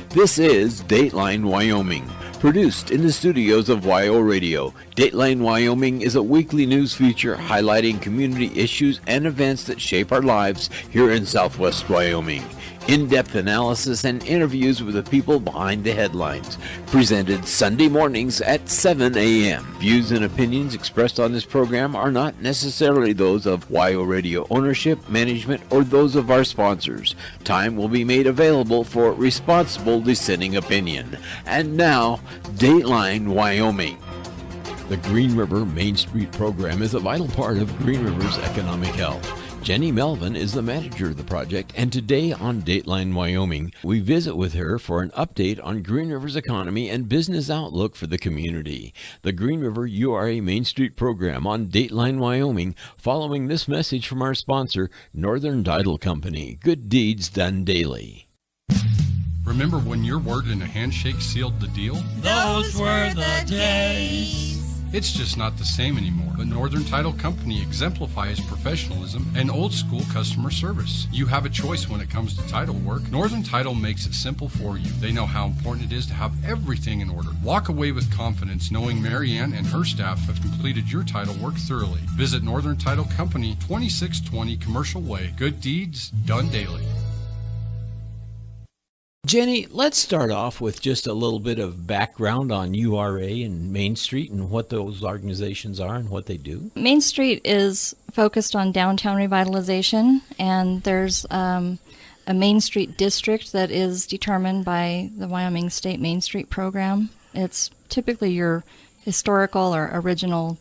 This is Dateline Wyoming, produced in the studios of WyoRadio. Dateline Wyoming is a weekly news feature highlighting community issues and events that shape our lives here in Southwest Wyoming. In-depth analysis and interviews with the people behind the headlines. Presented Sunday mornings at 7 a.m. Views and opinions expressed on this program are not necessarily those of WyoRadio ownership, management, or those of our sponsors. Time will be made available for responsible dissenting opinion. And now, Dateline Wyoming. The Green River Main Street program is a vital part of Green River's economic health. Jennie Melvin is the manager of the project, and today on Dateline Wyoming, we visit with her for an update on Green River's economy and business outlook for the community. The Green River URA Main Street program on Dateline Wyoming, following this message from our sponsor, Northern Title Company. Good deeds done daily. Remember when your word and a handshake sealed the deal? Those were the days. It's just not the same anymore, but Northern Title Company exemplifies professionalism and old-school customer service. You have a choice when it comes to title work. Northern Title makes it simple for you. They know how important it is to have everything in order. Walk away with confidence knowing Marianne and her staff have completed your title work thoroughly. Visit Northern Title Company, 2620 Commercial Way. Good deeds done daily. Jennie, let's start off with just a little bit of background on URA and Main Street and what those organizations are and what they do. Main Street is focused on downtown revitalization, and there's a Main Street district that is determined by the Wyoming State Main Street program. It's typically your historical or original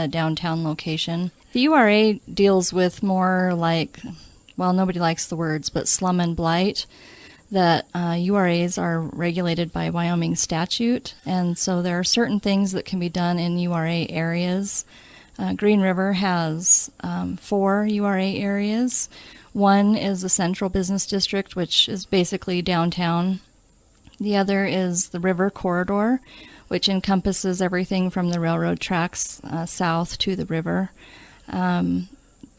downtown location. The URA deals with more like, well, nobody likes the words, but slum and blight. That URAs are regulated by Wyoming statute, and so there are certain things that can be done in URA areas. Green River has 4 URA areas. One is the Central Business District, which is basically downtown. The other is the River Corridor, which encompasses everything from the railroad tracks south to the river. The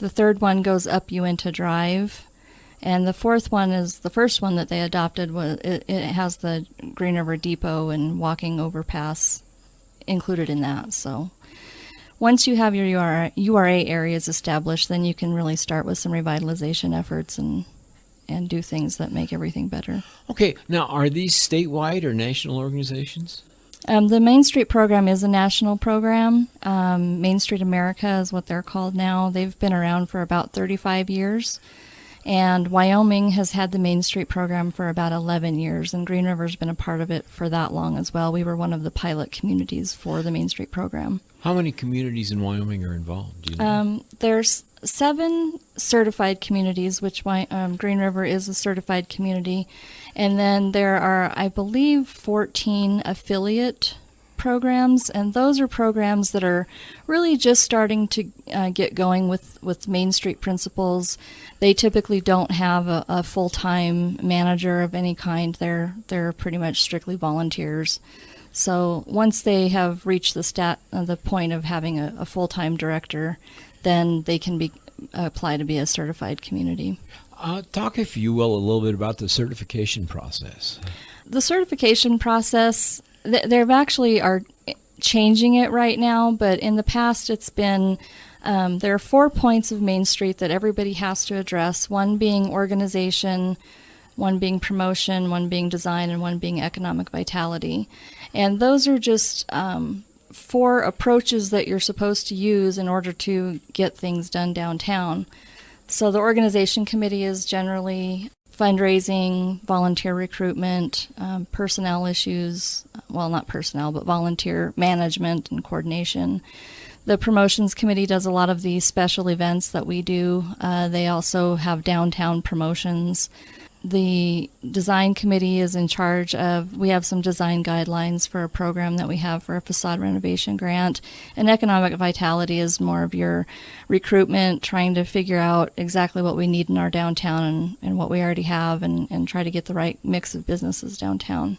third one goes up Uinta Drive. And the fourth one is the first one that they adopted. It has the Green River Depot and walking overpass included in that. So once you have your URA areas established, then you can really start with some revitalization efforts and do things that make everything better. Okay, now are these statewide or national organizations? The Main Street program is a national program. Main Street America is what they're called now. They've been around for about 35 years. And Wyoming has had the Main Street program for about 11 years, and Green River's been a part of it for that long as well. We were one of the pilot communities for the Main Street program. How many communities in Wyoming are involved? Do you know? There's 7 certified communities, which Green River is a certified community. And then there are, I believe, 14 affiliate programs, and those are programs that are really just starting to get going with Main Street principles. They typically don't have a full-time manager of any kind. They're pretty much strictly volunteers. So once they have reached the point of having a full-time director, then they can apply to be a certified community. Talk, if you will, a little bit about the certification process. The certification process, they actually are changing it right now, but in the past it's been, there are 4 points of Main Street that everybody has to address, one being organization, one being promotion, one being design, and one being economic vitality. And those are just 4 approaches that you're supposed to use in order to get things done downtown. So the organization committee is generally fundraising, volunteer recruitment, personnel issues, well, not personnel, but volunteer management and coordination. The promotions committee does a lot of the special events that we do. They also have downtown promotions. The design committee is in charge of, we have some design guidelines for a program that we have for a facade renovation grant. And economic vitality is more of your recruitment, trying to figure out exactly what we need in our downtown and what we already have and try to get the right mix of businesses downtown.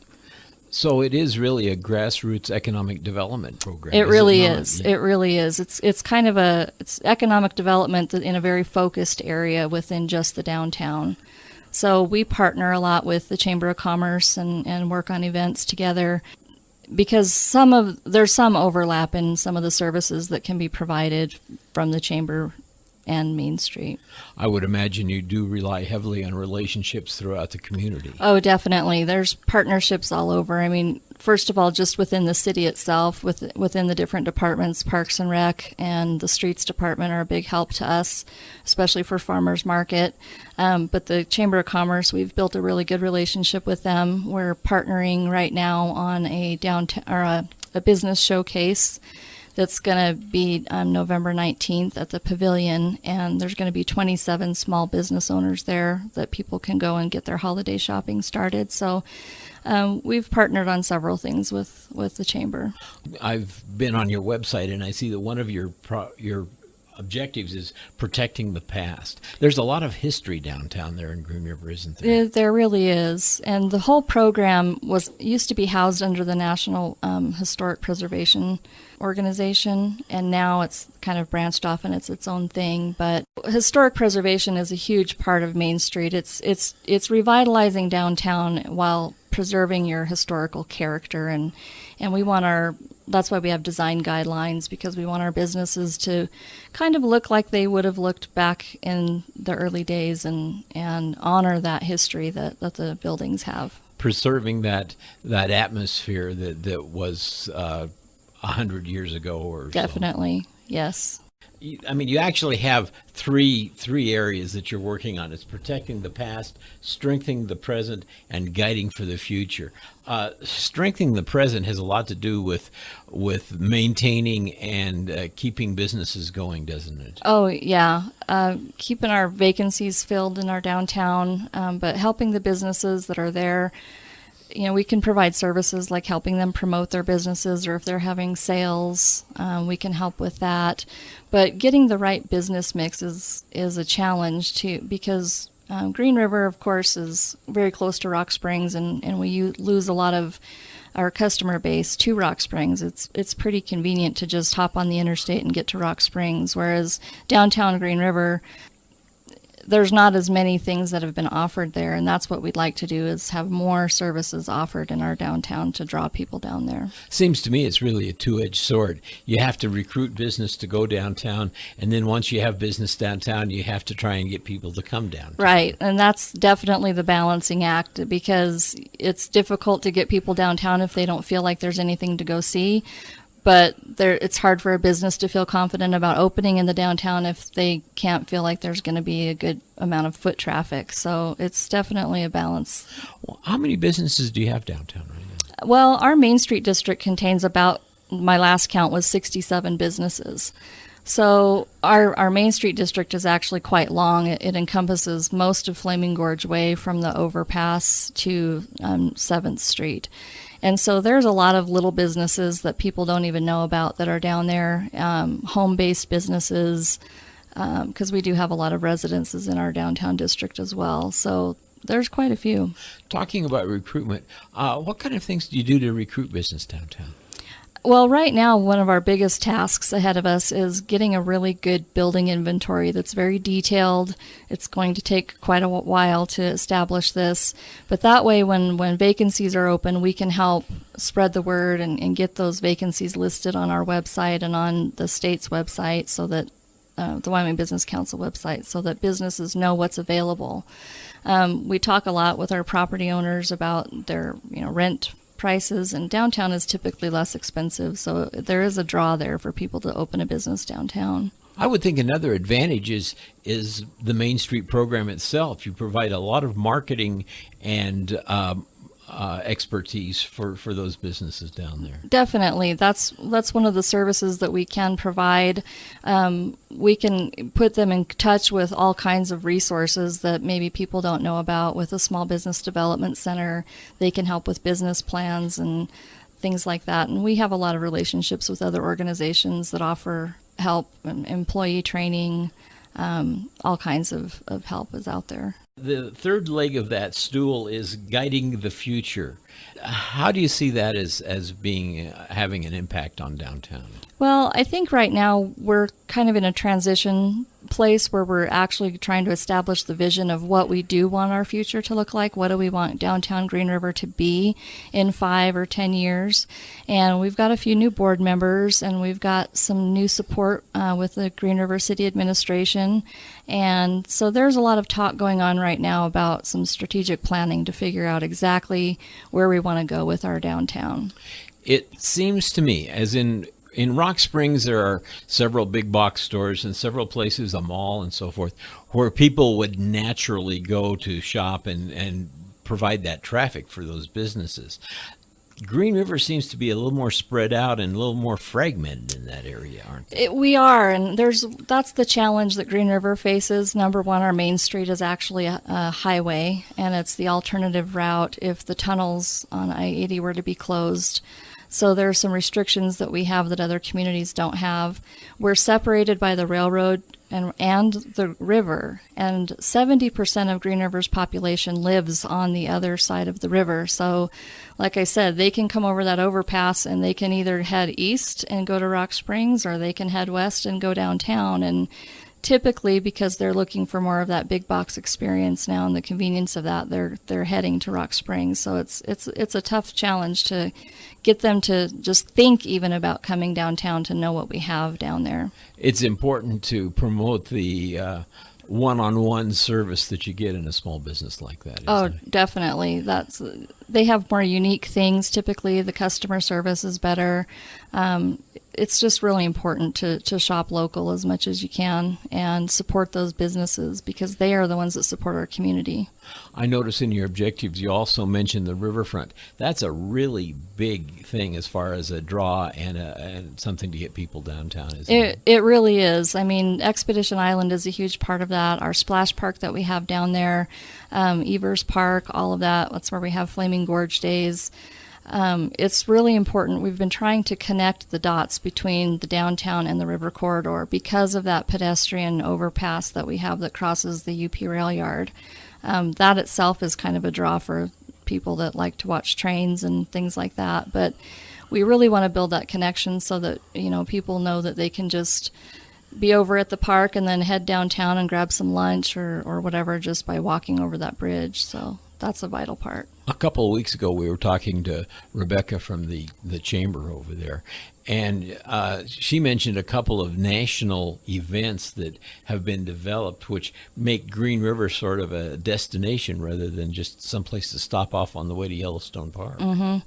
So it is really a grassroots economic development program. It really is. It really is. It's kind of it's economic development in a very focused area within just the downtown. So we partner a lot with the Chamber of Commerce and work on events together, because there's some overlap in some of the services that can be provided from the Chamber and Main Street. I would imagine you do rely heavily on relationships throughout the community. Oh, definitely. There's partnerships all over. I mean, first of all, just within the city itself, within the different departments, Parks and Rec and the Streets Department are a big help to us, especially for Farmers Market. But the Chamber of Commerce, we've built a really good relationship with them. We're partnering right now on a downtown or a business showcase that's going to be on November 19th at the Pavilion, and there's going to be 27 small business owners there that people can go and get their holiday shopping started. So we've partnered on several things with the Chamber. I've been on your website, and I see that one of your objectives is protecting the past. There's a lot of history downtown there in Green River, isn't there? There really is. And the whole program used to be housed under the National Historic Preservation Organization, and now it's kind of branched off and it's its own thing. But historic preservation is a huge part of Main Street. It's revitalizing downtown while preserving your historical character, and we want that's why we have design guidelines, because we want our businesses to kind of look like they would have looked back in the early days and honor that history that the buildings have. Preserving that atmosphere that was 100 years ago or Definitely, yes. I mean, you actually have three areas that you're working on. It's protecting the past, strengthening the present, and guiding for the future. Strengthening the present has a lot to do with maintaining and keeping businesses going, doesn't it? Oh, yeah. Keeping our vacancies filled in our downtown, but helping the businesses that are there. You know, we can provide services like helping them promote their businesses, or if they're having sales, we can help with that. But getting the right business mix is a challenge too, because Green River, of course, is very close to Rock Springs, and we lose a lot of our customer base to Rock Springs. It's pretty convenient to just hop on the interstate and get to Rock Springs, whereas downtown Green River, there's not as many things that have been offered there, and that's what we'd like to do, is have more services offered in our downtown to draw people down there. Seems to me it's really a two-edged sword. You have to recruit business to go downtown, and then once you have business downtown, you have to try and get people to come down. Right, and that's definitely the balancing act, because it's difficult to get people downtown if they don't feel like there's anything to go see. But it's hard for a business to feel confident about opening in the downtown if they can't feel like there's going to be a good amount of foot traffic. So it's definitely a balance. Well, how many businesses do you have downtown right now? Well, our Main Street district contains about, my last count was 67 businesses. So our Main Street district is actually quite long. It encompasses most of Flaming Gorge Way from the overpass to 7th Street. And so there's a lot of little businesses that people don't even know about that are down there, home-based businesses, because we do have a lot of residences in our downtown district as well. So there's quite a few. Talking about recruitment, what kind of things do you do to recruit business downtown? Well, right now, one of our biggest tasks ahead of us is getting a really good building inventory that's very detailed. It's going to take quite a while to establish this, but that way when vacancies are open, we can help spread the word and get those vacancies listed on our website and on the state's website, so that the Wyoming Business Council website, so that businesses know what's available. We talk a lot with our property owners about their rent prices, and downtown is typically less expensive, so there is a draw there for people to open a business downtown. I would think another advantage is the Main Street program itself. You provide a lot of marketing and expertise for those businesses down there. Definitely. That's one of the services that we can provide. We can put them in touch with all kinds of resources that maybe people don't know about. With a small business development center, they can help with business plans and things like that. And we have a lot of relationships with other organizations that offer help, employee training, all kinds of help is out there. The third leg of that stool is guiding the future. How do you see that as being having an impact on downtown? Well, I think right now we're kind of in a transition place where we're actually trying to establish the vision of what we do want our future to look like. What do we want downtown Green River to be in 5 or 10 years? And we've got a few new board members, and we've got some new support with the Green River City Administration. And so there's a lot of talk going on right now about some strategic planning to figure out exactly where we want to go with our downtown. It seems to me, as in Rock Springs, there are several big box stores and several places, a mall and so forth, where people would naturally go to shop and provide that traffic for those businesses. Green River seems to be a little more spread out and a little more fragmented in that area, aren't they? We are, and that's the challenge that Green River faces. Number one, our main street is actually a highway, and it's the alternative route if the tunnels on I-80 were to be closed. So there are some restrictions that we have that other communities don't have. We're separated by the railroad and the river, and 70% of Green River's population lives on the other side of the river. So, like I said, they can come over that overpass and they can either head east and go to Rock Springs, or they can head west and go downtown. And typically, because they're looking for more of that big box experience now and the convenience of that, they're heading to Rock Springs. So it's a tough challenge to get them to just think even about coming downtown to know what we have down there. It's important to promote the one-on-one service that you get in a small business like that. Oh, Isn't it? definitely. They have more unique things. Typically, the customer service is better. It's just really important to shop local as much as you can and support those businesses, because they are the ones that support our community. I notice in your objectives you also mentioned the riverfront. That's a really big thing as far as a draw and something to get people downtown, isn't it? It really is. I mean, Expedition Island is a huge part of that. Our splash park that we have down there, Evers Park, all of that. That's where we have Flaming Gorge Days. It's really important. We've been trying to connect the dots between the downtown and the river corridor because of that pedestrian overpass that we have that crosses the UP rail yard. That itself is kind of a draw for people that like to watch trains and things like that. But we really want to build that connection so that, people know that they can just be over at the park and then head downtown and grab some lunch or whatever just by walking over that bridge. So that's a vital part. A couple of weeks ago, we were talking to Rebecca from the chamber over there, and she mentioned a couple of national events that have been developed which make Green River sort of a destination rather than just someplace to stop off on the way to Yellowstone Park. Mm-hmm.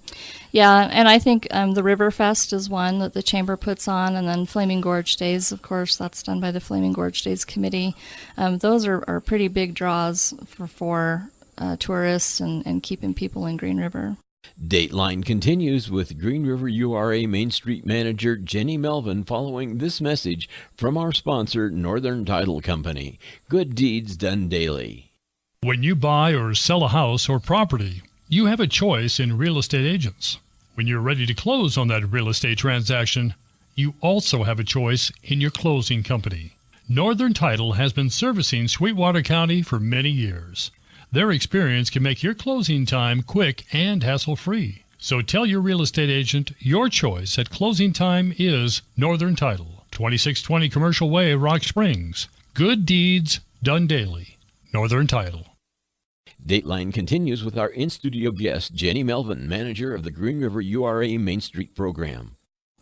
Yeah, and I think the River Fest is one that the chamber puts on, and then Flaming Gorge Days, of course, that's done by the Flaming Gorge Days Committee. Those are pretty big draws for tourists and keeping people in Green River. Dateline continues with Green River URA Main Street Manager Jennie Melvin following this message from our sponsor, Northern Title Company. Good deeds done daily. When you buy or sell a house or property, you have a choice in real estate agents. When you're ready to close on that real estate transaction, you also have a choice in your closing company. Northern Title has been servicing Sweetwater County for many years. Their experience can make your closing time quick and hassle-free. So tell your real estate agent your choice at closing time is Northern Title, 2620 Commercial Way, Rock Springs. Good deeds done daily. Northern Title. Dateline continues with our in-studio guest, Jennie Melvin, manager of the Green River URA Main Street program.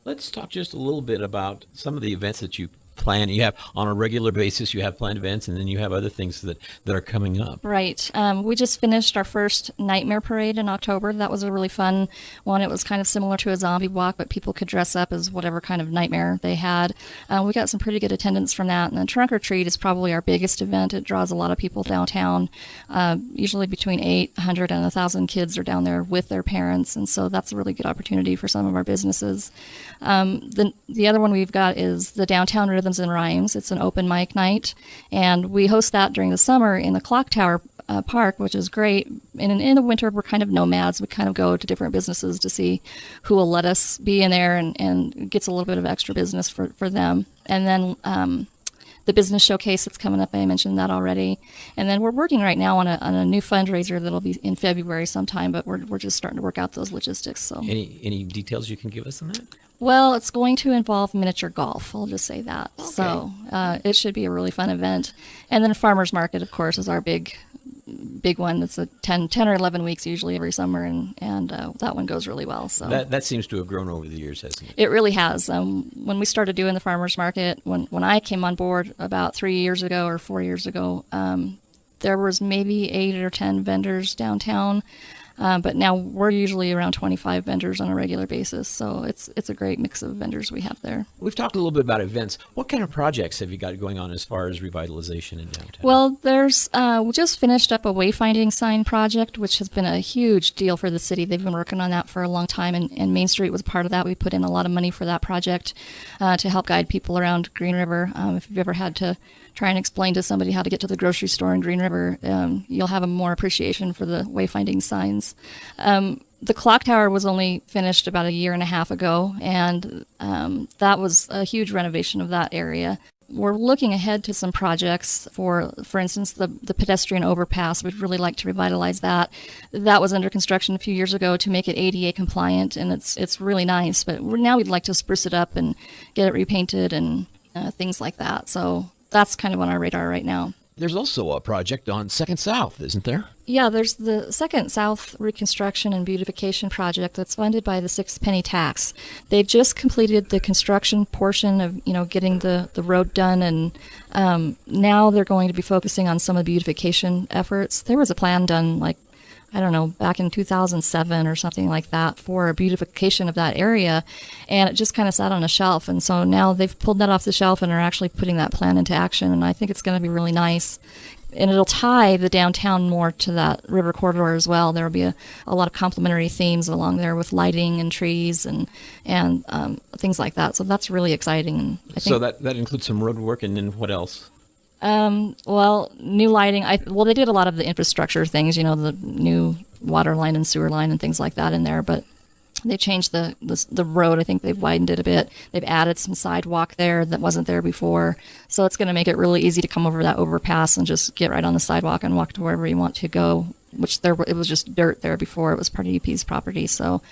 Let's talk just a little bit about some of the events that you plan. You have on a regular basis, you have planned events, and then you have other things that are coming up. Right. We just finished our first Nightmare Parade in October. That was a really fun one. It was kind of similar to a zombie walk, but people could dress up as whatever kind of nightmare they had. We got some pretty good attendance from that. And then Trunk or Treat is probably our biggest event. It draws a lot of people downtown. Usually between 800 and 1,000 kids are down there with their parents, and so that's a really good opportunity for some of our businesses. The other one we've got is the Downtown Rhythms and Rhymes. It's an open mic night, and we host that during the summer in the Clock Tower Park, which is great. And in the winter, we're kind of nomads. We kind of go to different businesses to see who will let us be in there, and gets a little bit of extra business for them. And then the business showcase that's coming up. I mentioned that already. And then we're working right now on a new fundraiser that'll be in February sometime, but we're just starting to work out those logistics. So Any details you can give us on that? well, it's going to involve miniature golf. I'll just say that. Okay. So it should be a really fun event. And then farmers market, of course, is our big one. It's a 10 or 11 weeks usually every summer, and that one goes really well. So That seems to have grown over the years, hasn't it? it really has. When we started doing the farmers market, when I came on board about 3 years ago or 4 years ago, there was maybe 8 or 10 vendors downtown. But now we're usually around 25 vendors on a regular basis. So it's a great mix of vendors we have there. We've talked a little bit about events. What kind of projects have you got going on as far as revitalization in downtown? Well, there's we just finished up a wayfinding sign project, which has been a huge deal for the city. They've been working on that for a long time, and Main Street was part of that. We put in a lot of money for that project to help guide people around Green River. If you've ever had to try and explain to somebody how to get to the grocery store in Green River, you'll have a more appreciation for the wayfinding signs. The clock tower was only finished about 1.5 years ago, and that was a huge renovation of that area. We're looking ahead to some projects for instance, the pedestrian overpass. We'd really like to revitalize that. That was under construction a few years ago to make it ADA compliant, and it's really nice. But now we'd like to spruce it up and get it repainted and things like that. So that's kind of on our radar right now. There's also a project on 2nd South, isn't there? Yeah, there's the 2nd South Reconstruction and Beautification Project that's funded by the 6th penny tax. They've just completed the construction portion of, getting the road done, and now they're going to be focusing on some of the beautification efforts. There was a plan done back in 2007 or something like that for a beautification of that area, and it just kind of sat on a shelf. And so now they've pulled that off the shelf and are actually putting that plan into action, and I think it's going to be really nice. And it'll tie the downtown more to that river corridor as well. There will be a lot of complementary themes along there with lighting and trees and things like that. So that's really exciting. And I think So that includes some road work, and then what else? Well, new lighting. They did a lot of the infrastructure things, the new water line and sewer line and things like that in there, but they changed the road. I think they've widened it a bit. They've added some sidewalk there that wasn't there before. So it's going to make it really easy to come over that overpass and just get right on the sidewalk and walk to wherever you want to go, it was just dirt there before. It was part of UP's property. So,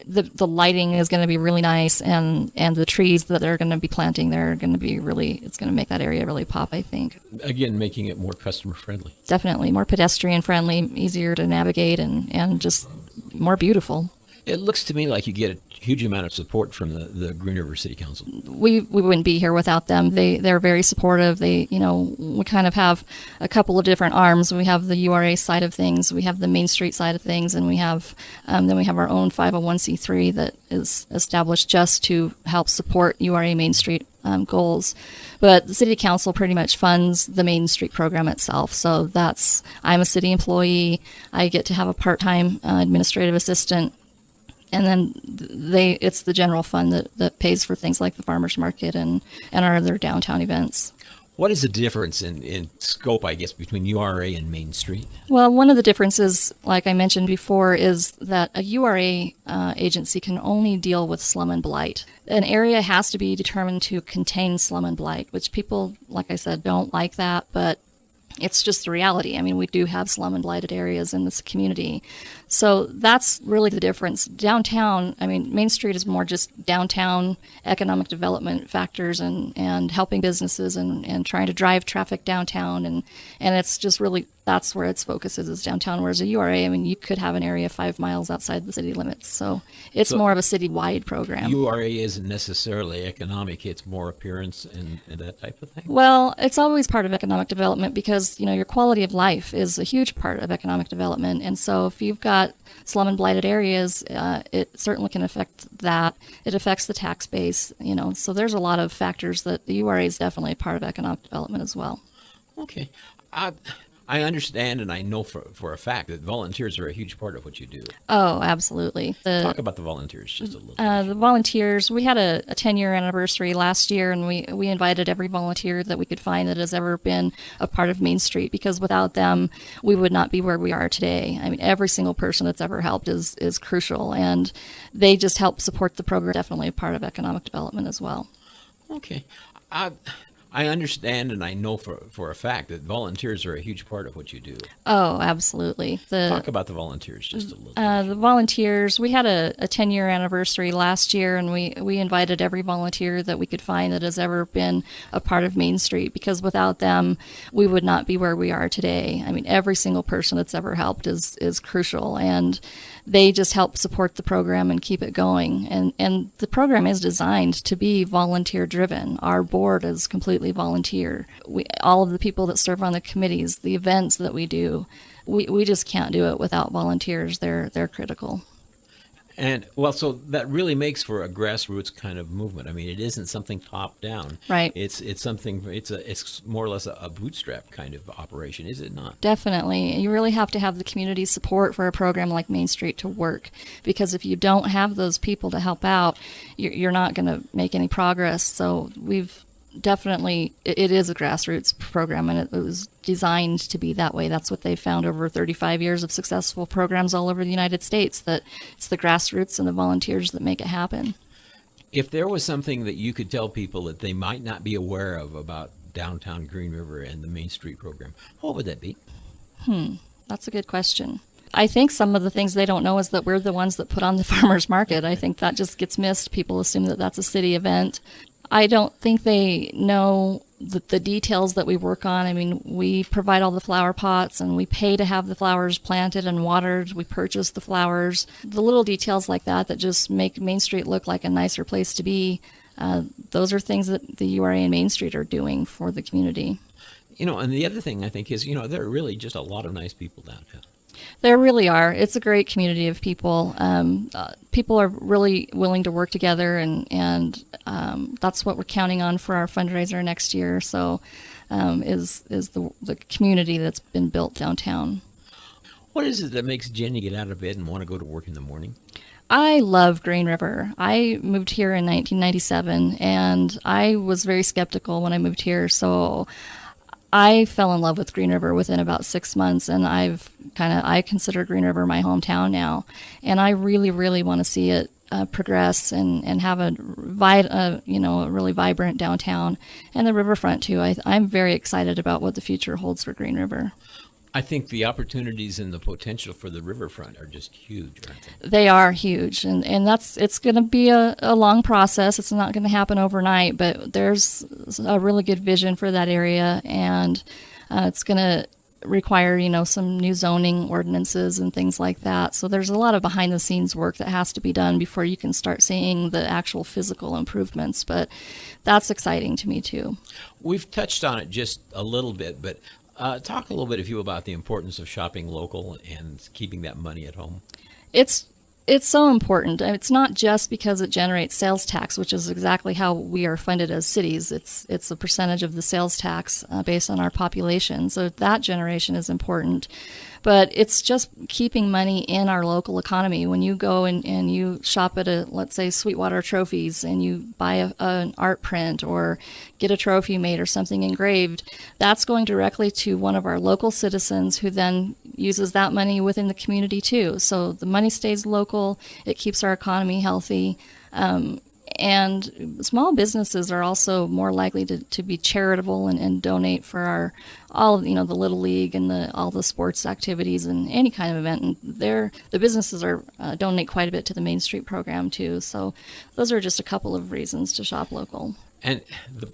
the lighting is going to be really nice, and the trees that they're going to be planting there are going to be it's going to make that area really pop, I think. Again, making it more customer friendly. Definitely more pedestrian friendly, easier to navigate, and just more beautiful. It looks to me like you get a huge amount of support from the Green River City Council. We wouldn't be here without them. They're very supportive. We kind of have a couple of different arms. We have the URA side of things, we have the Main Street side of things, and we have our own 501c3 that is established just to help support URA Main Street goals. But the City Council pretty much funds the Main Street program itself. So I'm a city employee. I get to have a part-time administrative assistant. And then it's the general fund that pays for things like the farmers market and our other downtown events. What is the difference in scope, I guess, between URA and Main Street? Well, one of the differences, like I mentioned before, is that a URA agency can only deal with slum and blight. An area has to be determined to contain slum and blight, which people, like I said, don't like that, but it's just the reality. I mean, we do have slum and blighted areas in this community. So that's really the difference. Downtown, Main Street is more just downtown economic development factors and helping businesses and trying to drive traffic downtown. And it's just really, that's where its focus is downtown. Whereas a URA, you could have an area 5 miles outside the city limits. So it's more of a citywide program. URA isn't necessarily economic. It's more appearance and that type of thing? Well, it's always part of economic development because, your quality of life is a huge part of economic development. And so if you've got slum and blighted areas, it certainly can affect that. It affects the tax base, so there's a lot of factors that the URA is definitely a part of economic development as well. Okay. I understand and I know for a fact that volunteers are a huge part of what you do. Oh, absolutely. Talk about the volunteers just a little bit. The volunteers, we had a 10-year anniversary last year, and we invited every volunteer that we could find that has ever been a part of Main Street, because without them, we would not be where we are today. Every single person that's ever helped is crucial, and they just help support the program. Definitely a part of economic development as well. Okay. I understand and I know for a fact that volunteers are a huge part of what you do. Oh, absolutely. Talk about the volunteers just a little bit. The volunteers, we had a 10-year anniversary last year, and we invited every volunteer that we could find that has ever been a part of Main Street, because without them, we would not be where we are today. I mean, every single person that's ever helped is crucial, and they just help support the program and keep it going. And the program is designed to be volunteer driven. Our board is completely volunteer. All of the people that serve on the committees, the events that we do, we just can't do it without volunteers. They're critical. And well, so that really makes for a grassroots kind of movement. I mean, it isn't something top down. Right. It's something. It's more or less a bootstrap kind of operation, is it not? Definitely. You really have to have the community support for a program like Main Street to work, because if you don't have those people to help out, you're not going to make any progress. So we've definitely, it is a grassroots program, and it was designed to be that way. That's what they found over 35 years of successful programs all over the United States, that it's the grassroots and the volunteers that make it happen. If there was something that you could tell people that they might not be aware of about downtown Green River and the Main Street program, what would that be? That's a good question. I think some of the things they don't know is that we're the ones that put on the farmers market. I think that just gets missed. People assume that that's a city event. I don't think they know the details that we work on. I mean, we provide all the flower pots, and we pay to have the flowers planted and watered. We purchase the flowers. The little details like that just make Main Street look like a nicer place to be. Those are things that the URA and Main Street are doing for the community. And the other thing I think is, there are really just a lot of nice people downtown. There really are. It's a great community of people. People are really willing to work together, and that's what we're counting on for our fundraiser next year. So, is the community that's been built downtown. What is it that makes Jennie get out of bed and want to go to work in the morning? I love Green River. I moved here in 1997, and I was very skeptical when I moved here. So I fell in love with Green River within about 6 months, and I consider Green River my hometown now, and I really, really want to see it progress and have a really vibrant downtown, and the riverfront too. I'm very excited about what the future holds for Green River. I think the opportunities and the potential for the riverfront are just huge, aren't they? They are huge, and it's going to be a long process. It's not going to happen overnight, but there's a really good vision for that area, and it's going to require, some new zoning ordinances and things like that. So there's a lot of behind-the-scenes work that has to be done before you can start seeing the actual physical improvements, but that's exciting to me, too. We've touched on it just a little bit, but talk a little bit, if you will, about the importance of shopping local and keeping that money at home. It's so important. It's not just because it generates sales tax, which is exactly how we are funded as cities. It's a percentage of the sales tax based on our population. So that generation is important. But it's just keeping money in our local economy. When you go and you shop at let's say, Sweetwater Trophies, and you buy an art print or get a trophy made or something engraved, that's going directly to one of our local citizens, who then uses that money within the community too. So the money stays local. It keeps our economy healthy. And small businesses are also more likely to be charitable and donate for the Little League and all the sports activities and any kind of event. And the businesses donate quite a bit to the Main Street program too. So those are just a couple of reasons to shop local. And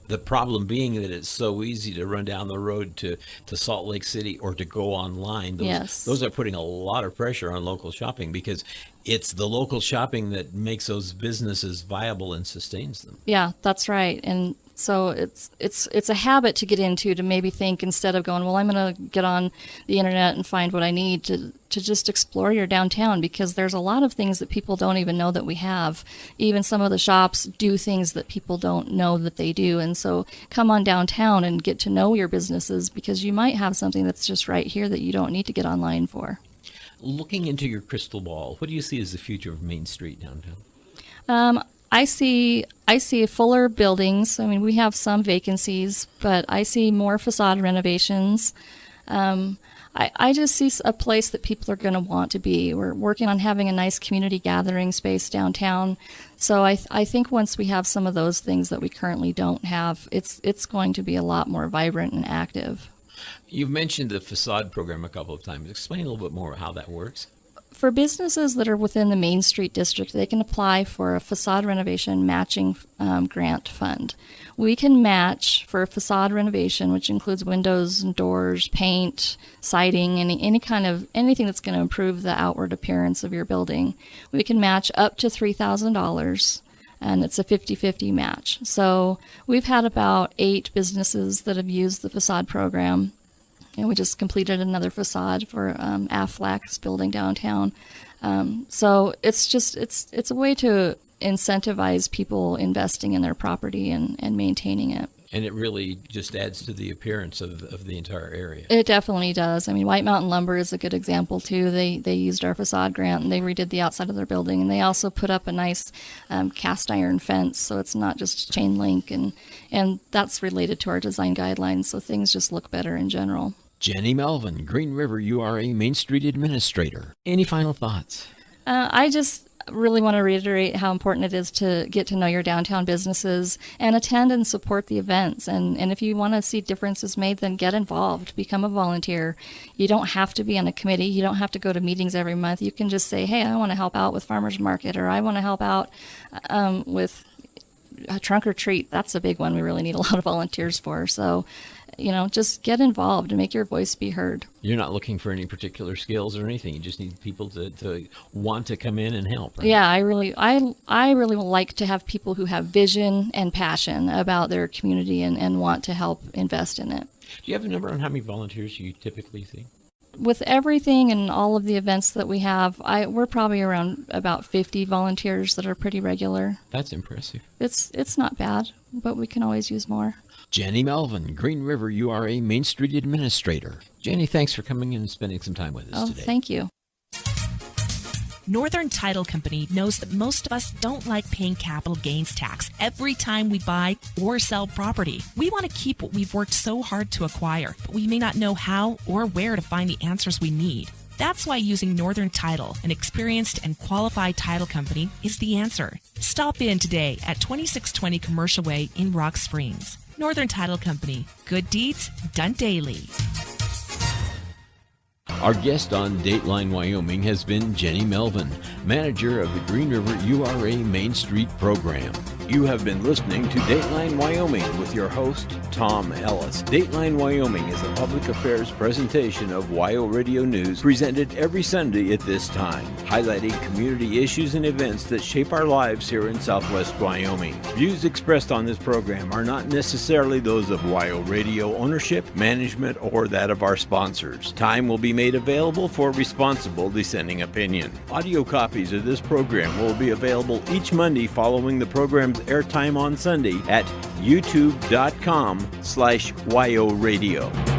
the problem being that it's so easy to run down the road to Salt Lake City or to go online. Those are putting a lot of pressure on local shopping, because it's the local shopping that makes those businesses viable and sustains them. Yeah, that's right. And so it's a habit to get into, to maybe think, instead of going, well, I'm going to get on the internet and find what I need, to just explore your downtown, because there's a lot of things that people don't even know that we have. Even some of the shops do things that people don't know that they do. And so come on downtown and get to know your businesses, because you might have something that's just right here that you don't need to get online for. Looking into your crystal ball, what do you see as the future of Main Street downtown? I see fuller buildings. I mean, we have some vacancies, but I see more facade renovations. I just see a place that people are going to want to be. We're working on having a nice community gathering space downtown. So I think once we have some of those things that we currently don't have, it's going to be a lot more vibrant and active. You've mentioned the facade program a couple of times. Explain a little bit more how that works. For businesses that are within the Main Street District, they can apply for a facade renovation matching grant fund. We can match for a facade renovation, which includes windows and doors, paint, siding, anything that's going to improve the outward appearance of your building. We can match up to $3,000, and it's a 50-50 match. So we've had about 8 businesses that have used the facade program. And we just completed another facade for Aflac's building downtown. So it's a way to incentivize people investing in their property and maintaining it. And it really just adds to the appearance of the entire area. It definitely does. I mean, White Mountain Lumber is a good example, too. They used our facade grant, and they redid the outside of their building. And they also put up a nice cast iron fence, so it's not just chain link. And that's related to our design guidelines, so things just look better in general. Jennie Melvin, Green River URA Main Street Administrator. Any final thoughts? I just really want to reiterate how important it is to get to know your downtown businesses and attend and support the events. And if you want to see differences made, then get involved. Become a volunteer. You don't have to be on a committee. You don't have to go to meetings every month. You can just say, hey, I want to help out with Farmers Market, or I want to help out with a trunk or treat. That's a big one we really need a lot of volunteers for. So, just get involved and make your voice be heard. You're not looking for any particular skills or anything. You just need people to want to come in and help. Right? Yeah, I really like to have people who have vision and passion about their community and want to help invest in it. Do you have a number on how many volunteers you typically see? With everything and all of the events that we have, we're probably around about 50 volunteers that are pretty regular. That's impressive. It's not bad, but we can always use more. Jennie Melvin, Green River URA Main Street Administrator. Jennie, thanks for coming in and spending some time with us today. Thank you. Northern Title Company knows that most of us don't like paying capital gains tax every time we buy or sell property. We want to keep what we've worked so hard to acquire, but we may not know how or where to find the answers we need. That's why using Northern Title, an experienced and qualified title company, is the answer. Stop in today at 2620 Commercial Way in Rock Springs. Northern Title Company. Good deeds done daily. Our guest on Dateline Wyoming has been Jennie Melvin, manager of the Green River URA Main Street program. You have been listening to Dateline Wyoming with your host, Tom Ellis. Dateline Wyoming is a public affairs presentation of WyoRadio News presented every Sunday at this time, highlighting community issues and events that shape our lives here in Southwest Wyoming. Views expressed on this program are not necessarily those of WyoRadio ownership, management, or that of our sponsors. Time will be made available for responsible dissenting opinion. Audio copies of this program will be available each Monday following the program's airtime on Sunday at youtube.com/WyoRadio.